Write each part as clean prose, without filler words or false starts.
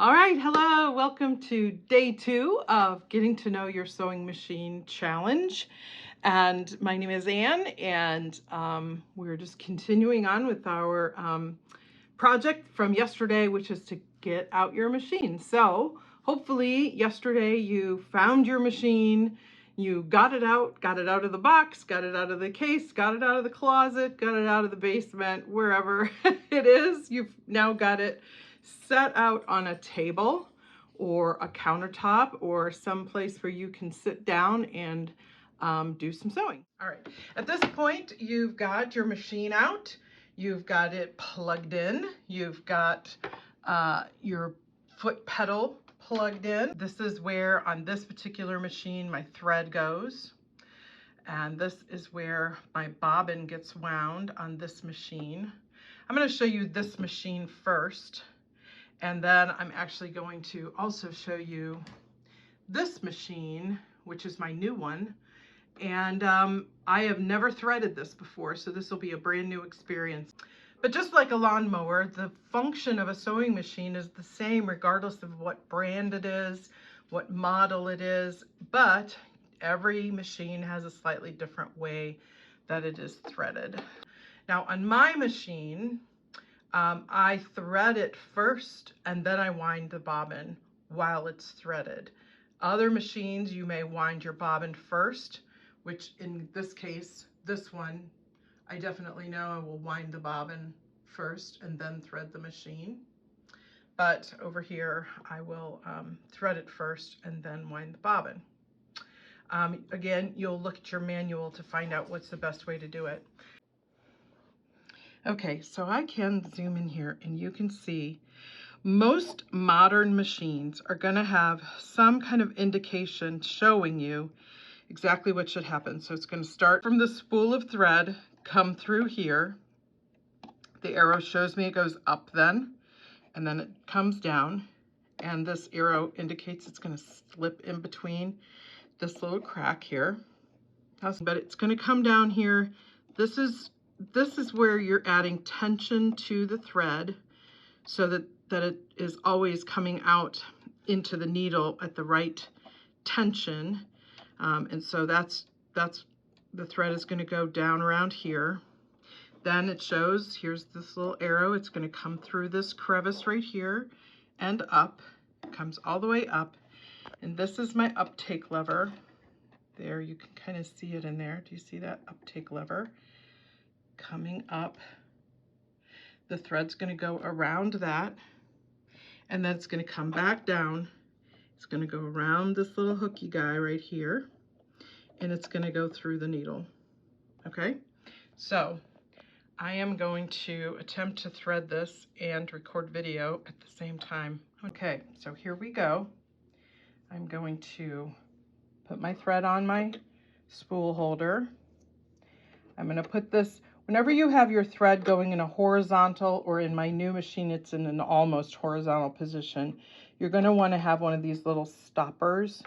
All right, hello, welcome to day 2 of Getting to Know Your Sewing Machine Challenge. And my name is Anne, and we're just continuing on with our project from yesterday, which is to get out your machine. So hopefully yesterday you found your machine, you got it out of the box, got it out of the case, got it out of the closet, got it out of the basement, wherever it is. You've now got it set out on a table or a countertop or some place where you can sit down and do some sewing. All right, at this point, you've got your machine out, you've got it plugged in, you've got your foot pedal plugged in. This is where, on this particular machine, my thread goes. And this is where my bobbin gets wound on this machine. I'm going to show you this machine first. And then I'm actually going to also show you this machine, which is my new one. And I have never threaded this before, so this will be a brand new experience. But just like a lawnmower, the function of a sewing machine is the same regardless of what brand it is, what model it is, but every machine has a slightly different way that it is threaded. Now on my machine, I thread it first and then I wind the bobbin while it's threaded. Other machines, you may wind your bobbin first, which in this case, this one, I definitely know I will wind the bobbin first and then thread the machine. But over here, I will thread it first and then wind the bobbin. Again, you'll look at your manual to find out what's the best way to do it. Okay, so I can zoom in here and you can see most modern machines are going to have some kind of indication showing you exactly what should happen. So it's going to start from the spool of thread, come through here. The arrow shows me it goes up then, and then it comes down. And this arrow indicates it's going to slip in between this little crack here. But it's going to come down here. This is where you're adding tension to the thread so that it is always coming out into the needle at the right tension. And so that's the thread is going to go down around here. Then it shows, here's this little arrow, it's going to come through this crevice right here and up. It comes all the way up. And this is my uptake lever. There, you can kind of see it in there. Do you see that uptake lever? Coming up, the thread's going to go around that, and then it's going to come back down. It's going to go around this little hooky guy right here, and it's going to go through the needle. Okay, so I am going to attempt to thread this and record video at the same time. Okay, so here we go. I'm going to put my thread on my spool holder. I'm going to put this, whenever you have your thread going in a horizontal, or in my new machine it's in an almost horizontal position, you're going to want to have one of these little stoppers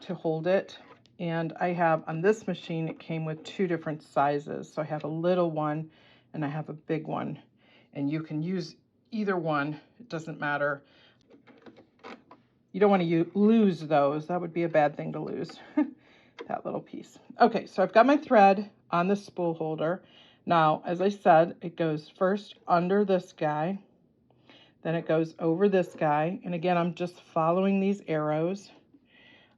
to hold it. And I have, on this machine, it came with 2 different sizes. So I have a little one and I have a big one. And you can use either one, it doesn't matter. You don't want to lose those. That would be a bad thing to lose, that little piece. Okay, so I've got my thread on the spool holder. Now, as I said, it goes first under this guy, then it goes over this guy. And again, I'm just following these arrows.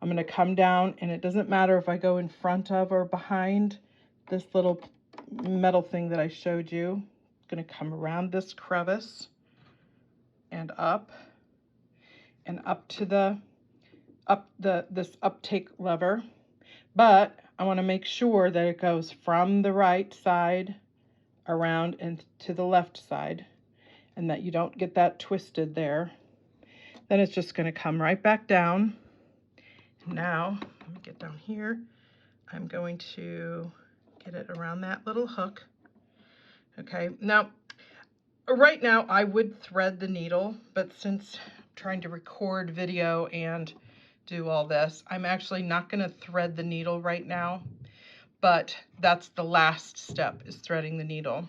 I'm going to come down, and it doesn't matter if I go in front of or behind this little metal thing that I showed you. I'm going to come around this crevice and up to this uptake lever. But I want to make sure that it goes from the right side around and to the left side, and that you don't get that twisted there. Then it's just going to come right back down. Now, let me get down here. I'm going to get it around that little hook. Okay, now, right now I would thread the needle, but since I'm trying to record video and do all this, I'm actually not going to thread the needle right now, but that's the last step, is threading the needle.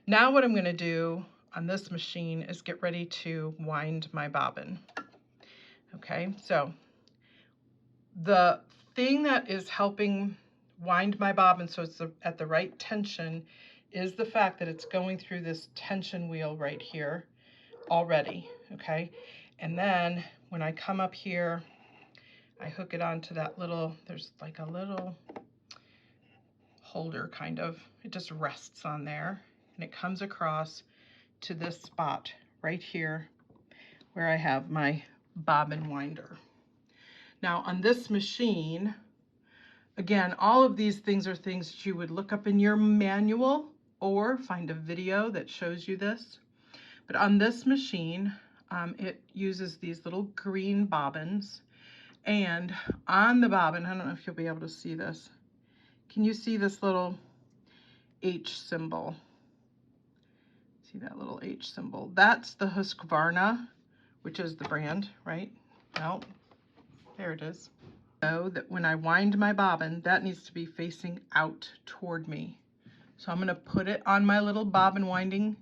Now what I'm going to do on this machine is get ready to wind my bobbin. Okay, so the thing that is helping wind my bobbin so it's at the right tension is the fact that it's going through this tension wheel right here already, okay? And then when I come up here, I hook it onto that little, there's like a little holder kind of, it just rests on there, and it comes across to this spot right here where I have my bobbin winder. Now on this machine, again, all of these things are things that you would look up in your manual or find a video that shows you this. But on this machine, it uses these little green bobbins. And on the bobbin, I don't know if you'll be able to see this. Can you see this little H symbol? See that little H symbol? That's the Husqvarna, which is the brand, right? Well, there it is. So that when I wind my bobbin, that needs to be facing out toward me. So I'm going to put it on my little bobbin winding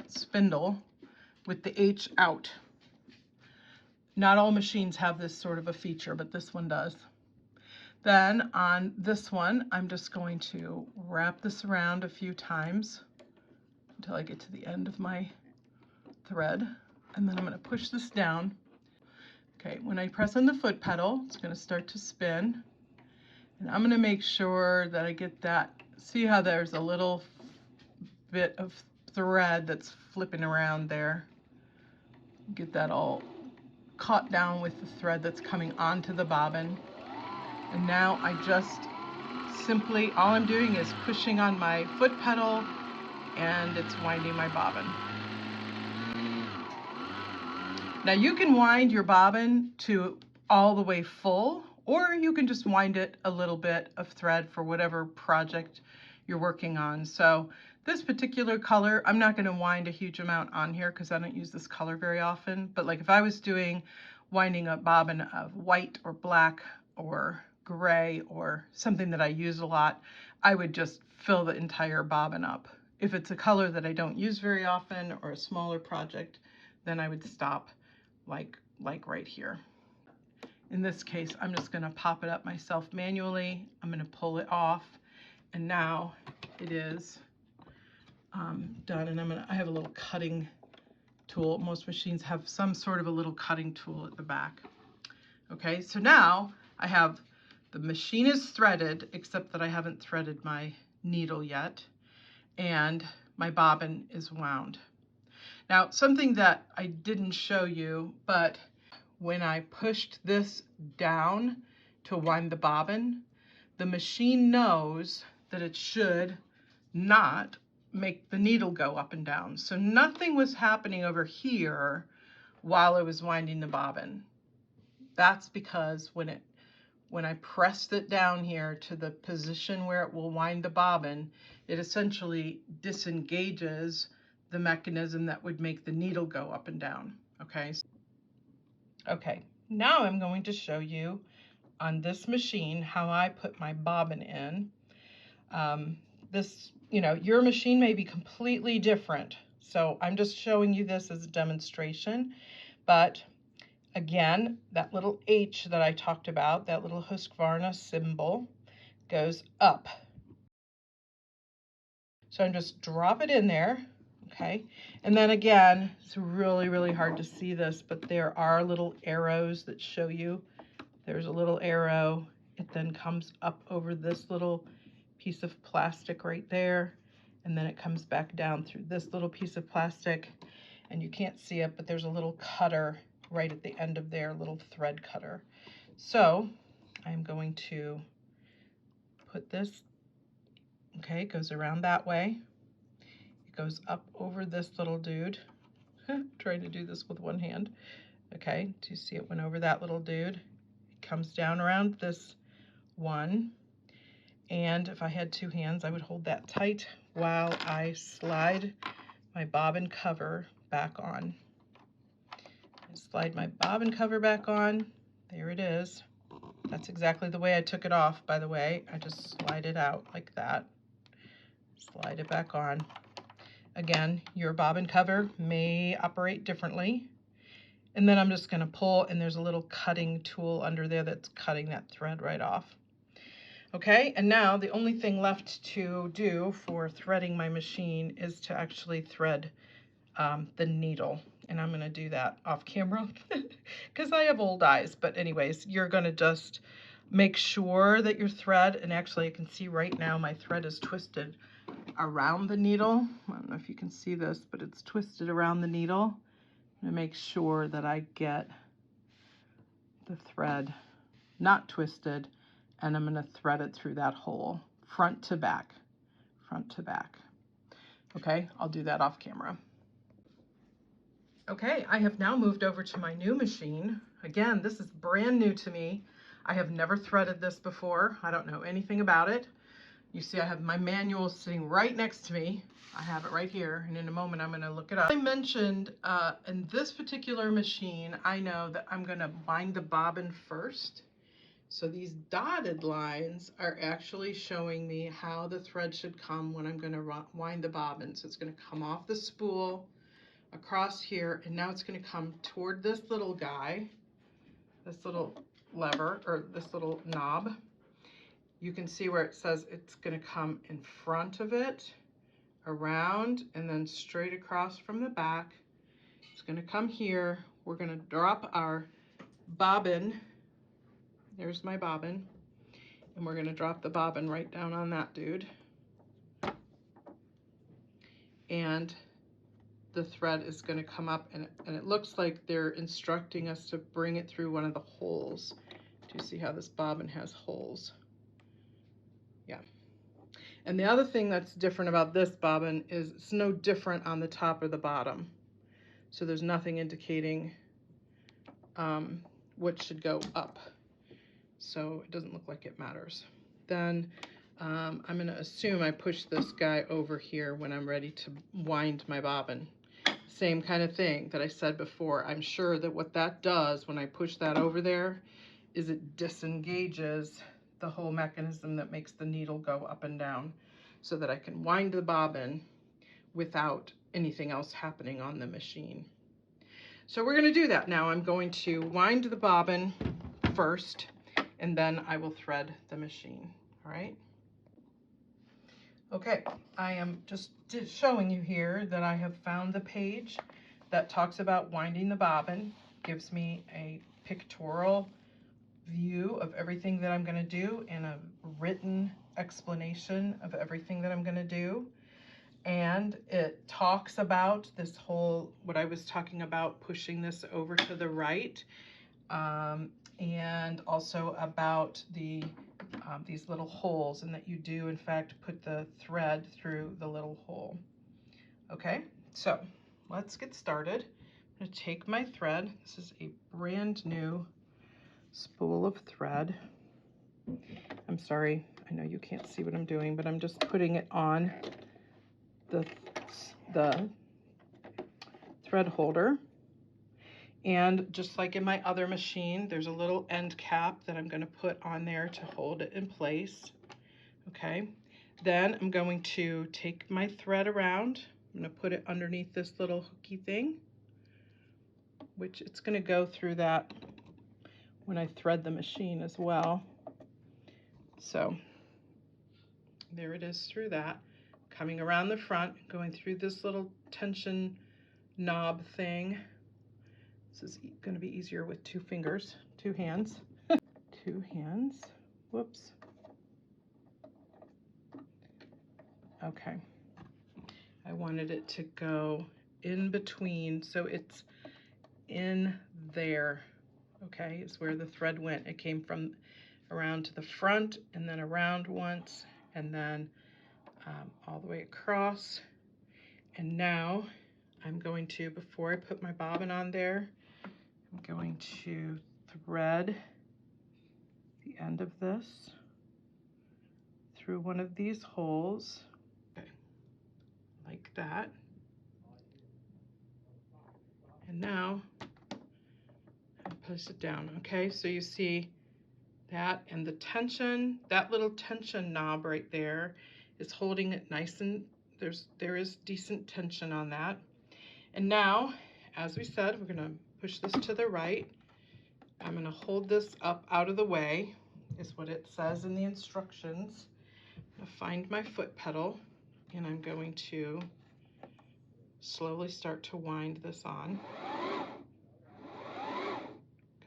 spindle with the H out. Not all machines have this sort of a feature, but this one does. Then on this one, I'm just going to wrap this around a few times until I get to the end of my thread. And then I'm going to push this down. Okay, when I press on the foot pedal, it's going to start to spin. And I'm going to make sure that I get that. See how there's a little bit of thread that's flipping around there. Get that all caught down with the thread that's coming onto the bobbin. And now I just simply, all I'm doing is pushing on my foot pedal and it's winding my bobbin. Now you can wind your bobbin to all the way full, or you can just wind it a little bit of thread for whatever project you're working on. So this particular color, I'm not going to wind a huge amount on here because I don't use this color very often. But like if I was doing winding a bobbin of white or black or gray or something that I use a lot, I would just fill the entire bobbin up. If it's a color that I don't use very often or a smaller project, then I would stop like right here. In this case, I'm just going to pop it up myself manually. I'm going to pull it off, and now it is done. And I have a little cutting tool. Most machines have some sort of a little cutting tool at the back. Okay, so now I have the machine is threaded, except that I haven't threaded my needle yet, and my bobbin is wound. Now, something that I didn't show you, but when I pushed this down to wind the bobbin, the machine knows that it should not make the needle go up and down. So nothing was happening over here while I was winding the bobbin. That's because when I pressed it down here to the position where it will wind the bobbin, it essentially disengages the mechanism that would make the needle go up and down. Okay, now I'm going to show you on this machine how I put my bobbin in. Your machine may be completely different, so I'm just showing you this as a demonstration. But again, that little H that I talked about, that little Husqvarna symbol, goes up. So I'm just drop it in there, okay? And then again, it's really, really hard to see this, but there are little arrows that show you. There's a little arrow. It then comes up over this little piece of plastic right there, and then it comes back down through this little piece of plastic, and you can't see it, but there's a little cutter right at the end of there, little thread cutter. So I'm going to put this, okay, it goes around that way. It goes up over this little dude. Trying to do this with one hand. Okay, do you see it went over that little dude? It comes down around this one. And if I had two hands, I would hold that tight while I slide my bobbin cover back on. I slide my bobbin cover back on. There it is. That's exactly the way I took it off, by the way. I just slide it out like that. Slide it back on. Again, your bobbin cover may operate differently. And then I'm just going to pull, and there's a little cutting tool under there that's cutting that thread right off. Okay, and now the only thing left to do for threading my machine is to actually thread the needle. And I'm going to do that off camera because I have old eyes. But anyways, you're going to just make sure that your thread, and actually I can see right now my thread is twisted around the needle. I don't know if you can see this, but it's twisted around the needle. I'm going to make sure that I get the thread not twisted, and I'm going to thread it through that hole, front to back, front to back. Okay, I'll do that off camera. Okay, I have now moved over to my new machine. Again, this is brand new to me. I have never threaded this before. I don't know anything about it. You see I have my manual sitting right next to me. I have it right here, and in a moment I'm going to look it up. I mentioned in this particular machine, I know that I'm going to wind the bobbin first. So these dotted lines are actually showing me how the thread should come when I'm going to wind the bobbin. So it's going to come off the spool across here, and now it's going to come toward this little guy, this little lever, or this little knob. You can see where it says it's going to come in front of it, around, and then straight across from the back. It's going to come here. We're going to drop our bobbin. There's my bobbin. And we're going to drop the bobbin right down on that dude. And the thread is going to come up, and it looks like they're instructing us to bring it through one of the holes. Do you see how this bobbin has holes? Yeah. And the other thing that's different about this bobbin is it's no different on the top or the bottom. So there's nothing indicating what should go up. So it doesn't look like it matters. Then I'm going to assume I push this guy over here when I'm ready to wind my bobbin. Same kind of thing that I said before. I'm sure that what that does when I push that over there is it disengages the whole mechanism that makes the needle go up and down, so that I can wind the bobbin without anything else happening on the machine. So we're going to do that now. I'm going to wind the bobbin first, and then I will thread the machine. All right. Okay, I am just showing you here that I have found the page that talks about winding the bobbin. Gives me a pictorial view of everything that I'm going to do and a written explanation of everything that I'm going to do. And it talks about this whole, what I was talking about, pushing this over to the right, and also about the these little holes, and that you do in fact put the thread through the little hole. Okay, so let's get started. I'm going to take my thread. This is a brand new spool of thread. I'm sorry, I know you can't see what I'm doing, but I'm just putting it on the thread holder. And just like in my other machine, there's a little end cap that I'm going to put on there to hold it in place. Okay, then I'm going to take my thread around. I'm going to put it underneath this little hooky thing, which it's going to go through that when I thread the machine as well. So there it is through that, coming around the front, going through this little tension knob thing. This is going to be easier with two fingers, two hands. Two hands. Whoops. Okay. I wanted it to go in between, so it's in there. Okay, is where the thread went. It came from around to the front, and then around once, and then all the way across. And now I'm going to, before I put my bobbin on there, I'm going to thread the end of this through one of these holes, okay, like that. And now I push it down. Okay, so you see that, and the tension, that little tension knob right there is holding it nice and there is decent tension on that. And now, as we said, we're gonna push this to the right. I'm gonna hold this up out of the way, is what it says in the instructions. I'm gonna find my foot pedal, and I'm going to slowly start to wind this on.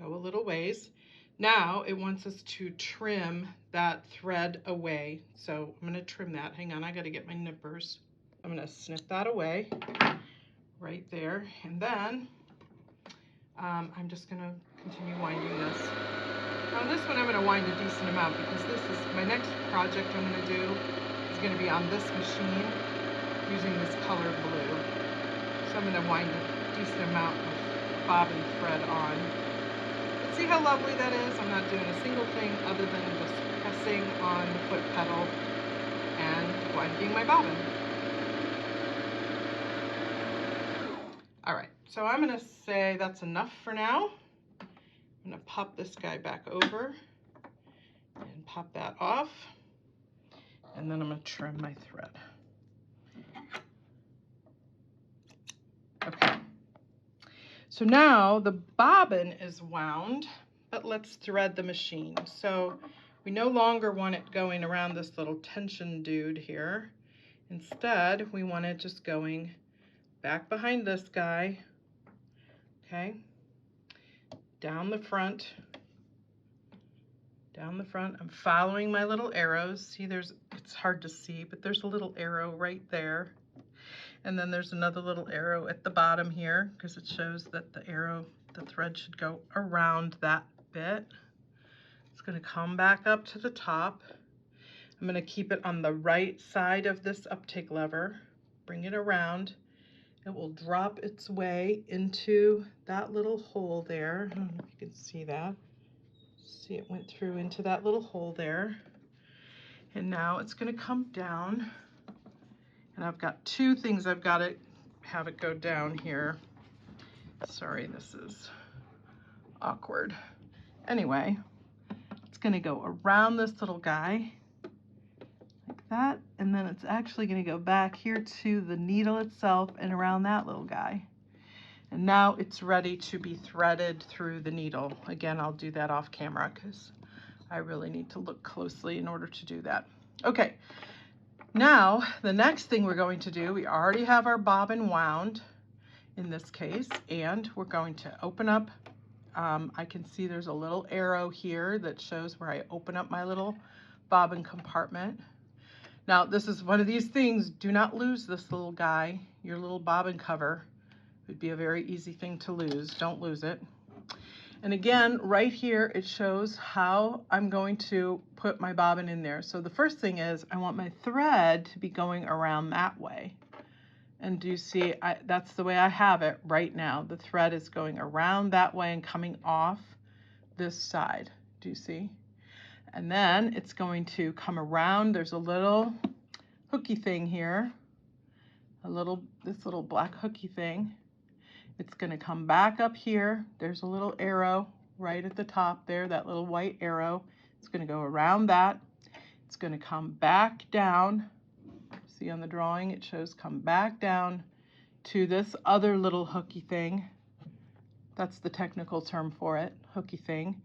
Go a little ways. Now it wants us to trim that thread away. So I'm gonna trim that. Hang on, I gotta get my nippers. I'm gonna snip that away right there. And then I'm just gonna continue winding this. Now this one I'm gonna wind a decent amount because this is my next project I'm gonna do is gonna be on this machine using this color blue. So I'm gonna wind a decent amount of bobbin thread on. But see how lovely that is? I'm not doing a single thing other than just pressing on the foot pedal and winding my bobbin. All right, so I'm gonna say that's enough for now. I'm gonna pop this guy back over and pop that off. And then I'm gonna trim my thread. Okay. So now the bobbin is wound, but let's thread the machine. So we no longer want it going around this little tension dude here. Instead, we want it just going back behind this guy, okay? Down the front. I'm following my little arrows. See, it's hard to see, but there's a little arrow right there. And then there's another little arrow at the bottom here because it shows that the thread should go around that bit. It's gonna come back up to the top. I'm gonna keep it on the right side of this uptake lever, bring it around. It will drop its way into that little hole there. I don't know if you can see that. See, it went through into that little hole there. And now it's gonna come down. And I've got two things I've got to have it go down here. Sorry, this is awkward. Anyway, it's gonna go around this little guy like that, and then it's actually gonna go back here to the needle itself and around that little guy. And now it's ready to be threaded through the needle. Again, I'll do that off camera because I really need to look closely in order to do that. Okay. Now, the next thing we're going to do, we already have our bobbin wound in this case, and we're going to open up, I can see there's a little arrow here that shows where I open up my little bobbin compartment. Now, this is one of these things, do not lose this little guy, your little bobbin cover. It would be a very easy thing to lose, don't lose it. And again, right here, it shows how I'm going to put my bobbin in there. So the first thing is I want my thread to be going around that way. And do you see, that's the way I have it right now. The thread is going around that way and coming off this side. Do you see? And then it's going to come around. There's a little hooky thing here. This little black hooky thing. It's going to come back up here. There's a little arrow right at the top there, that little white arrow. It's going to go around that. It's going to come back down. See on the drawing, it shows come back down to this other little hooky thing. That's the technical term for it, hooky thing.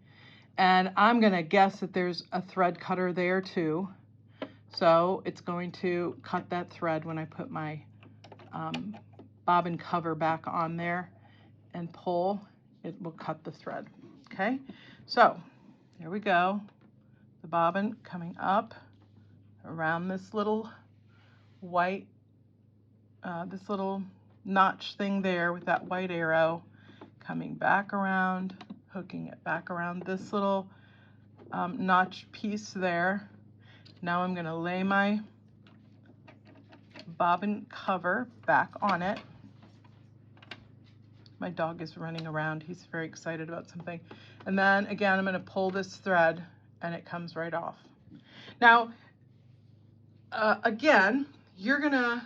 And I'm going to guess that there's a thread cutter there too. So it's going to cut that thread when I put my bobbin cover back on there and pull, it will cut the thread. Okay, so there we go. The bobbin coming up around this little white, this little notch thing there with that white arrow, coming back around, hooking it back around this little notch piece there. Now I'm going to lay my bobbin cover back on it. My dog is running around. He's very excited about something. And then again, I'm going to pull this thread and it comes right off. Now, again, you're going to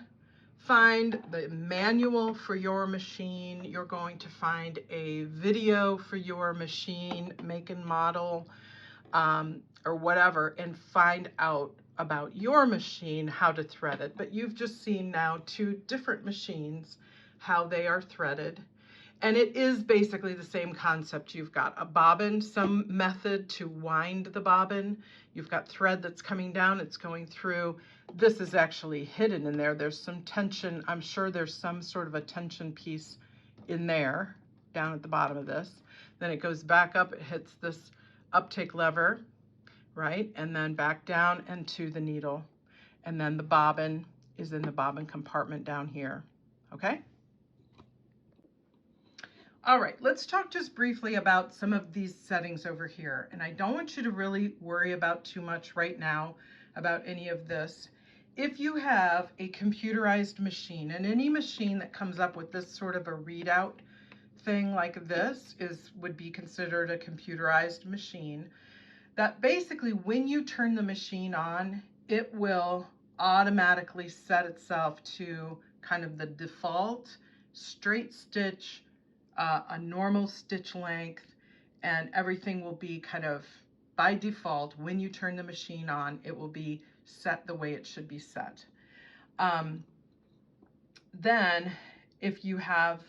find the manual for your machine. You're going to find a video for your machine, make and model, or whatever, and find out about your machine how to thread it, but you've just seen now two different machines, how they are threaded. And it is basically the same concept. You've got a bobbin, some method to wind the bobbin. You've got thread that's coming down, it's going through. This is actually hidden in there. There's some tension. I'm sure there's some sort of a tension piece in there, down at the bottom of this. Then it goes back up, it hits this uptake lever, right? And then back down and to the needle. And then the bobbin is in the bobbin compartment down here, okay? All right, let's talk just briefly about some of these settings over here. And I don't want you to really worry about too much right now about any of this. If you have a computerized machine, and any machine that comes up with this sort of a readout thing like this would be considered a computerized machine, that basically when you turn the machine on, it will automatically set itself to kind of the default straight stitch, a normal stitch length, and everything will be kind of by default. When you turn the machine on, it will be set the way it should be set. Then if you have,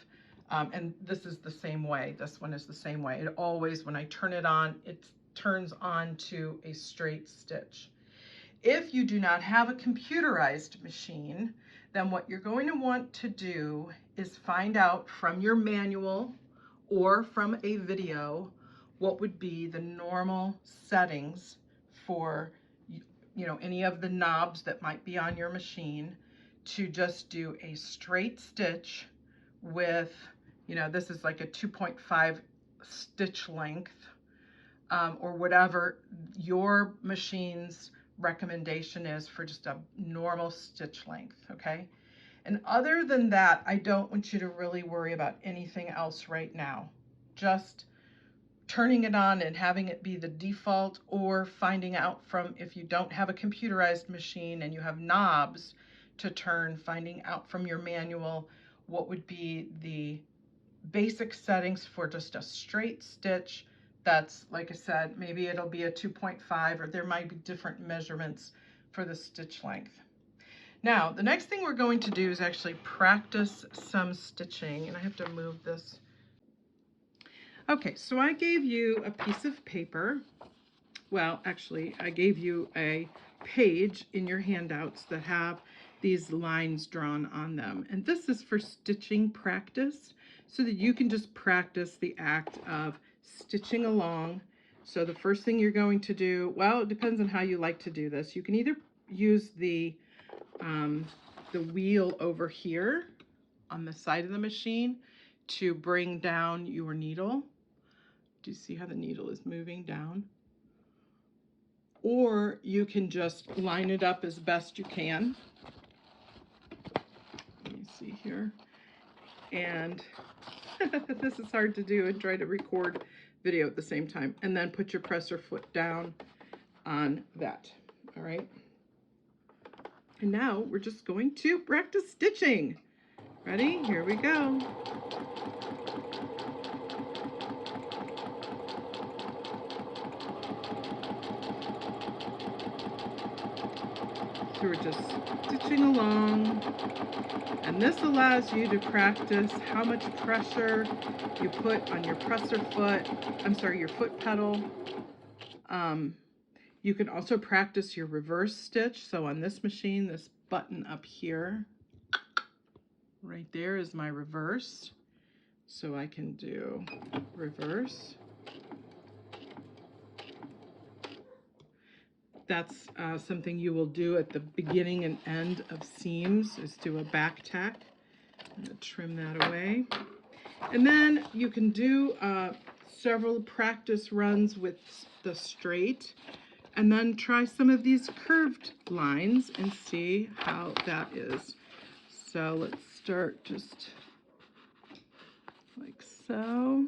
and this is the same way, this one is the same way. It always, when I turn it on, it turns on to a straight stitch. If you do not have a computerized machine, then what you're going to want to do is find out from your manual or from a video what would be the normal settings for, you know, any of the knobs that might be on your machine, to just do a straight stitch with, you know, this is like a 2.5 stitch length, or whatever your machine's recommendation is for just a normal stitch length, okay? And other than that, I don't want you to really worry about anything else right now. Just turning it on and having it be the default, or finding out from, if you don't have a computerized machine and you have knobs to turn, finding out from your manual what would be the basic settings for just a straight stitch. That's, like I said, maybe it'll be a 2.5, or there might be different measurements for the stitch length. Now, the next thing we're going to do is actually practice some stitching, and I have to move this. Okay, so I gave you a piece of paper. Well, actually, I gave you a page in your handouts that have these lines drawn on them. And this is for stitching practice, so that you can just practice the act of stitching along. So the first thing you're going to do, well, it depends on how you like to do this. You can either use the wheel over here on the side of the machine to bring down your needle. Do you see how the needle is moving down? Or you can just line it up as best you can. Let me see here. And this is hard to do and try to record video at the same time. And then put your presser foot down on that. All right. And now we're just going to practice stitching. Ready? Here we go. So we're just stitching along, and this allows you to practice how much pressure you put on your presser foot, your foot pedal. You can also practice your reverse stitch. So on this machine, this button up here, right there is my reverse. So I can do reverse. That's something you will do at the beginning and end of seams, is do a back tack. I'm going to trim that away. And then you can do several practice runs with the straight, and then try some of these curved lines and see how that is. So let's start just like so.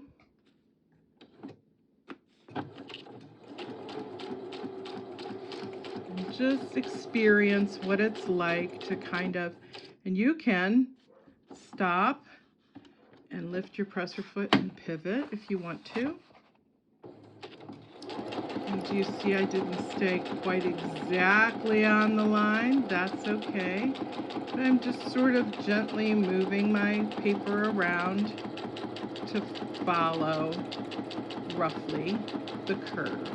And just experience what it's like to kind of, and you can stop and lift your presser foot and pivot if you want to. And do you see I didn't stay quite exactly on the line? That's okay. But I'm just sort of gently moving my paper around to follow roughly the curve.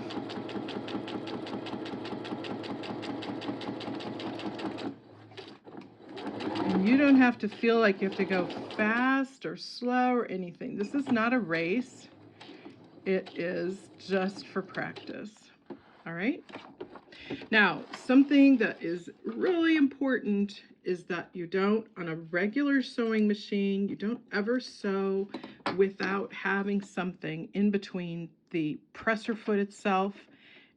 And you don't have to feel like you have to go fast or slow or anything. This is not a race. It is just for practice. All right? Now, something that is really important is that you don't, on a regular sewing machine, you don't ever sew without having something in between the presser foot itself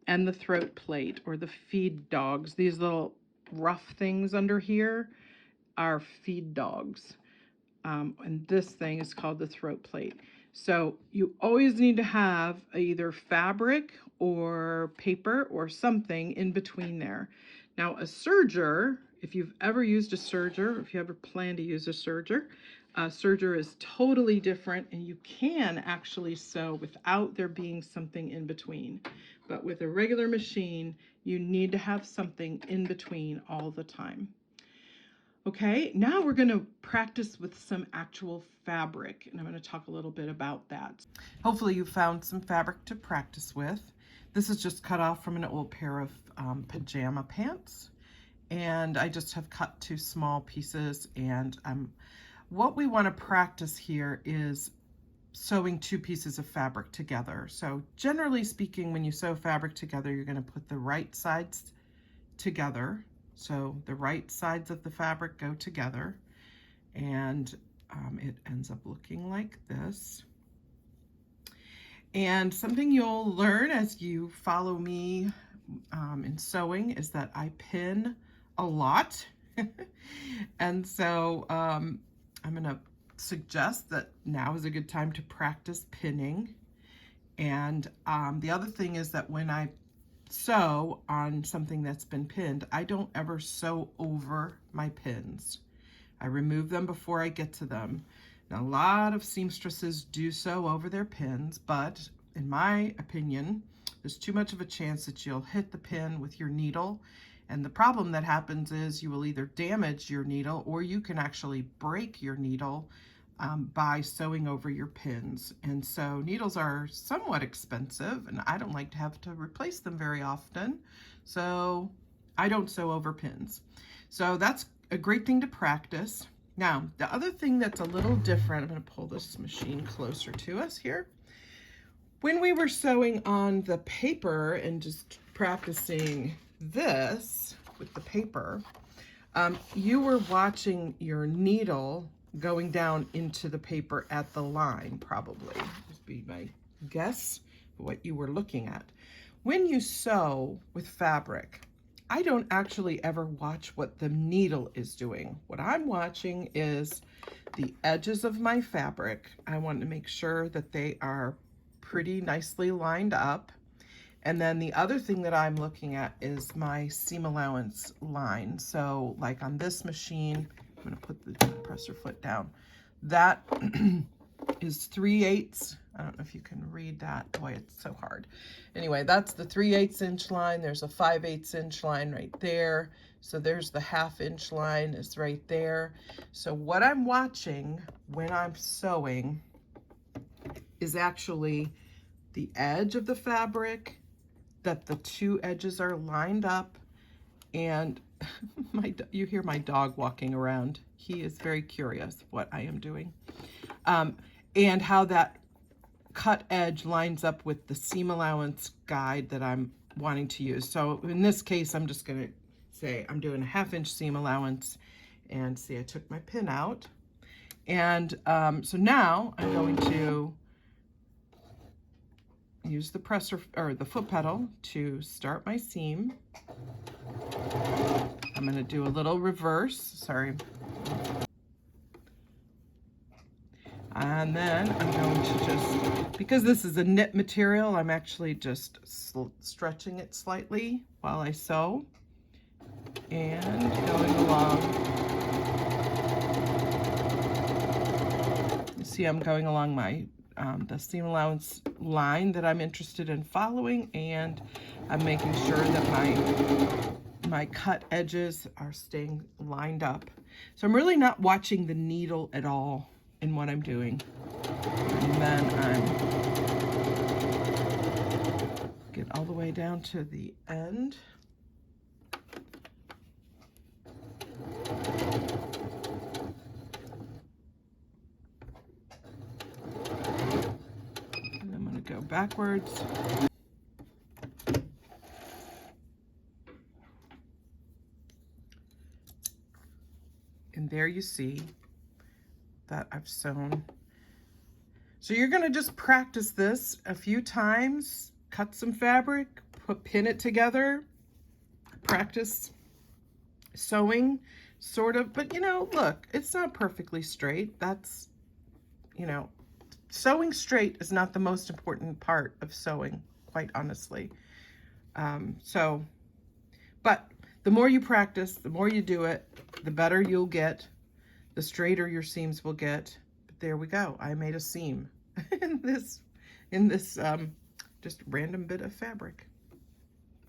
and the throat plate or the feed dogs. These little rough things under here are feed dogs. And this thing is called the throat plate. So you always need to have either fabric or paper or something in between there. Now a serger, if you've ever used a serger, if you ever plan to use a serger is totally different, and you can actually sew without there being something in between. But with a regular machine, you need to have something in between all the time. Okay, now we're going to practice with some actual fabric, and I'm going to talk a little bit about that. Hopefully you found some fabric to practice with. This is just cut off from an old pair of pajama pants, and I just have cut 2 small pieces, and what we want to practice here is sewing 2 pieces of fabric together. So generally speaking, when you sew fabric together, you're going to put the right sides together. So the right sides of the fabric go together, and it ends up looking like this. And something you'll learn as you follow me in sewing is that I pin a lot. And so I'm going to suggest that now is a good time to practice pinning. And the other thing is that when I sew on something that's been pinned, I don't ever sew over my pins. I remove them before I get to them. Now, a lot of seamstresses do sew over their pins, but in my opinion, there's too much of a chance that you'll hit the pin with your needle. And the problem that happens is you will either damage your needle, or you can actually break your needle by sewing over your pins. And so needles are somewhat expensive, and I don't like to have to replace them very often. So I don't sew over pins. So that's a great thing to practice. Now, the other thing that's a little different, I'm going to pull this machine closer to us here. When we were sewing on the paper and just practicing this with the paper, you were watching your needle going down into the paper at the line, probably. Would be my guess of what you were looking at. When you sew with fabric, I don't actually ever watch what the needle is doing. What I'm watching is the edges of my fabric. I want to make sure that they are pretty nicely lined up. And then the other thing that I'm looking at is my seam allowance line. So like on this machine, I'm going to put the presser foot down. That is 3/8. I don't know if you can read that. Boy, it's so hard. Anyway, that's the 3/8 inch line. There's a 5/8 inch line right there. So there's the 1/2 inch line is right there. So what I'm watching when I'm sewing is actually the edge of the fabric, that the 2 edges are lined up, and you hear my dog walking around. He is very curious what I am doing. And how that cut edge lines up with the seam allowance guide that I'm wanting to use. So in this case, I'm just going to say I'm doing a 1/2 inch seam allowance, and see, I took my pin out. And so now I'm going to use the presser or the foot pedal to start my seam. I'm going to do a little reverse, sorry. And then I'm going to just, because this is a knit material, I'm actually just stretching it slightly while I sew and going along. You see I'm going along my the seam allowance line that I'm interested in following, and I'm making sure that my cut edges are staying lined up. So I'm really not watching the needle at all in what I'm doing. And then get all the way down to the end. And I'm going to go backwards. And there you see that I've sewn. So you're going to just practice this a few times, cut some fabric, pin it together, practice sewing, sort of. But, you know, look, it's not perfectly straight. That's, you know, sewing straight is not the most important part of sewing, quite honestly. But the more you practice, the more you do it, the better you'll get, the straighter your seams will get. But there we go. I made a seam in this just random bit of fabric.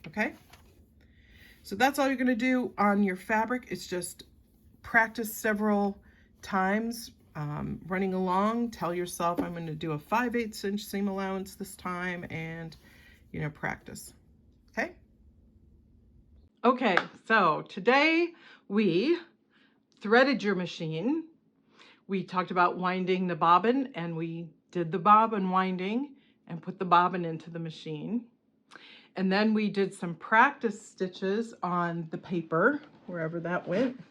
Okay? So that's all you're going to do on your fabric. It's just practice several times running along. Tell yourself I'm going to do a 5/8 inch seam allowance this time, and, you know, practice. Okay? Okay, so today we threaded your machine. We talked about winding the bobbin, and we did the bobbin winding and put the bobbin into the machine. And then we did some practice stitches on the paper, wherever that went.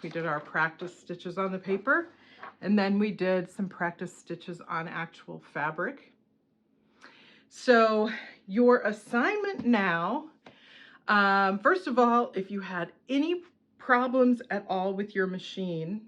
We did our practice stitches on the paper, and then we did some practice stitches on actual fabric. So your assignment now, first of all, if you had any problems at all with your machine,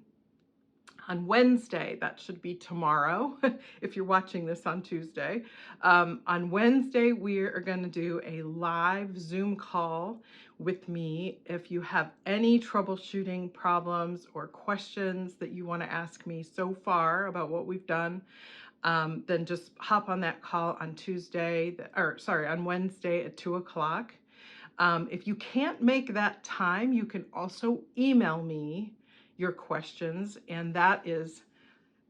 on Wednesday, that should be tomorrow, if you're watching this on Tuesday, on Wednesday, we are going to do a live Zoom call with me. If you have any troubleshooting problems or questions that you want to ask me so far about what we've done, then just hop on that call on on Wednesday at 2 o'clock. If you can't make that time, you can also email me your questions, and that is,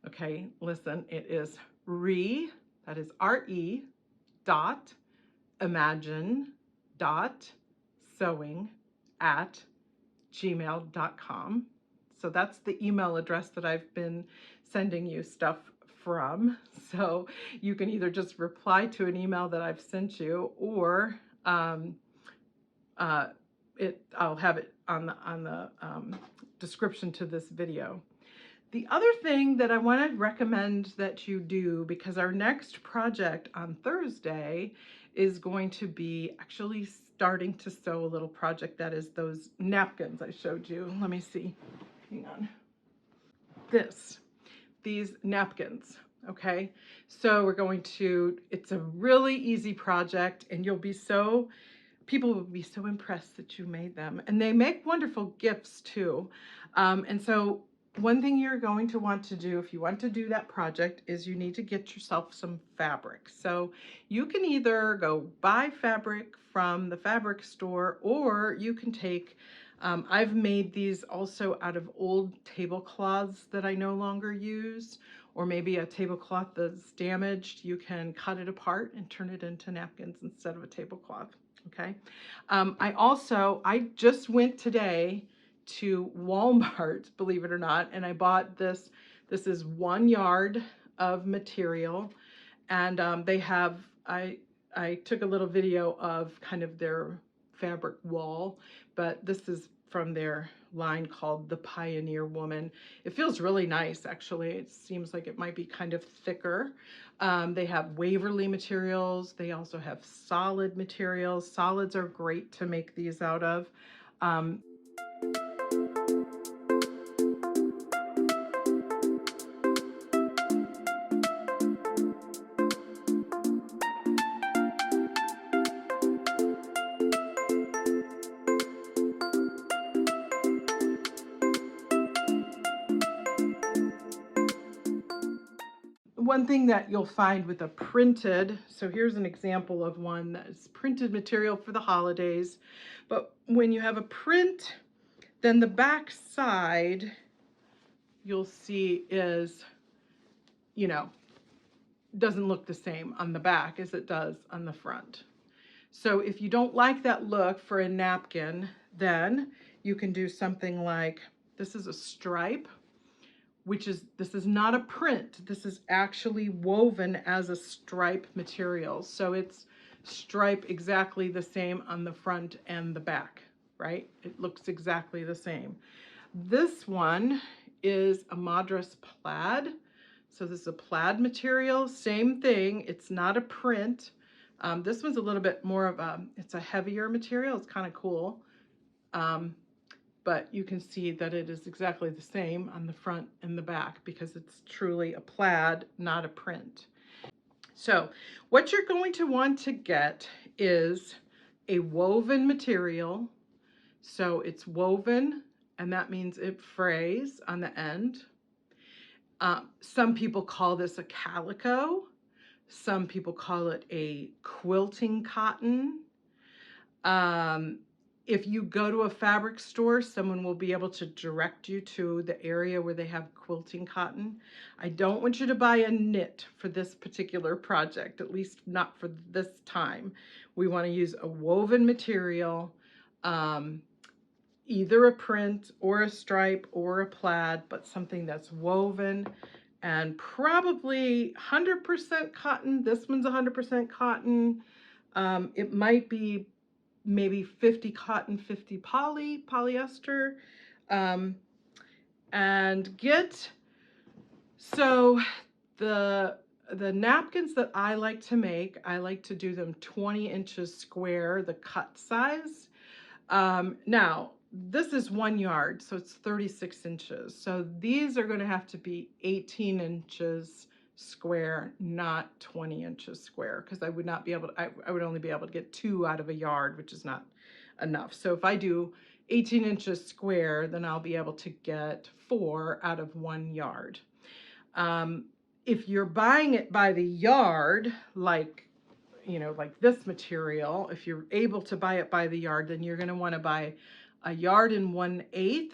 okay, listen, it is that is R-E dot imagine dot sewing at gmail.com. So that's the email address that I've been sending you stuff from. So you can either just reply to an email that I've sent you, or I'll have it on the description to this video. The other thing that I want to recommend that you do, because our next project on Thursday is going to be actually starting to sew a little project that is those napkins I showed you. Let me see. Hang on. These napkins. Okay, so we're going to, it's a really easy project, and people will be so impressed that you made them. And they make wonderful gifts too. And so one thing you're going to want to do if you want to do that project is you need to get yourself some fabric. So you can either go buy fabric from the fabric store, or you can take, I've made these also out of old tablecloths that I no longer use, or maybe a tablecloth that's damaged. You can cut it apart and turn it into napkins instead of a tablecloth. Okay. I just went today to Walmart, believe it or not, and I bought this. This is 1 yard of material, and I took a little video of kind of their fabric wall, but this is from their line called the Pioneer Woman. It feels really nice, actually. It seems like it might be kind of thicker. They have Waverly materials. They also have solid materials. Solids are great to make these out of. one thing that you'll find with a printed, so here's an example of one that is printed material for the holidays, but when you have a print, then the back side you'll see is, you know, doesn't look the same on the back as it does on the front. So if you don't like that look for a napkin, then you can do something like, this is a stripe, this is not a print, this is actually woven as a stripe material. So it's stripe exactly the same on the front and the back, right? It looks exactly the same. This one is a Madras plaid. So this is a plaid material, same thing, it's not a print. This one's a little bit more of it's a heavier material, it's kind of cool. But you can see that it is exactly the same on the front and the back because it's truly a plaid, not a print. So what you're going to want to get is a woven material. So it's woven, and that means it frays on the end. Some people call this a calico. Some people call it a quilting cotton. If you go to a fabric store, someone will be able to direct you to the area where they have quilting cotton. I don't want you to buy a knit for this particular project, at least not for this time. We want to use a woven material, either a print or a stripe or a plaid, but something that's woven and probably 100% cotton. This one's 100% cotton. It might be maybe 50 cotton, 50 polyester. And so the napkins that I like to make, I like to do them 20 inches square, the cut size. Now, this is 1 yard, so it's 36 inches. So these are going to have to be 18 inches square, not 20 inches square, because I would not be able to, I would only be able to get 2 out of a yard, which is not enough. So if I do 18 inches square, then I'll be able to get 4 out of 1 yard. If you're buying it by the yard, like, you know, like this material, if you're able to buy it by the yard, then you're going to want to buy a yard and 1/8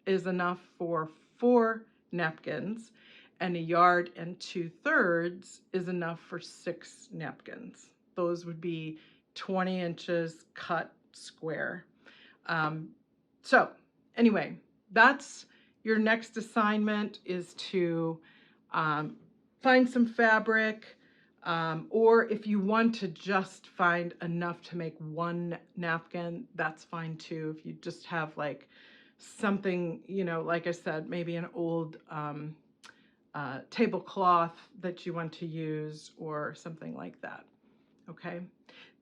is enough for 4 napkins, and a yard and 2/3 is enough for 6 napkins. Those would be 20 inches cut square. So anyway, that's your next assignment, is to find some fabric. Or if you want to just find enough to make 1 napkin, that's fine too. If you just have like something, you know, like I said, maybe an old tablecloth that you want to use or something like that. Okay,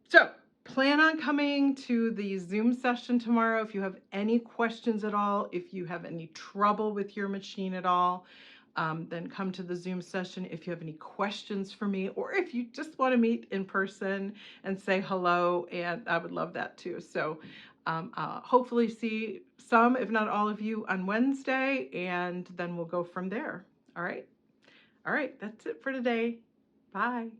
so plan on coming to the Zoom session tomorrow. If you have any questions at all, if you have any trouble with your machine at all, then come to the Zoom session. If you have any questions for me, or if you just want to meet in person and say hello, and I would love that too. So hopefully see some, if not all of you, on Wednesday, and then we'll go from there. All right. All right, that's it for today. Bye.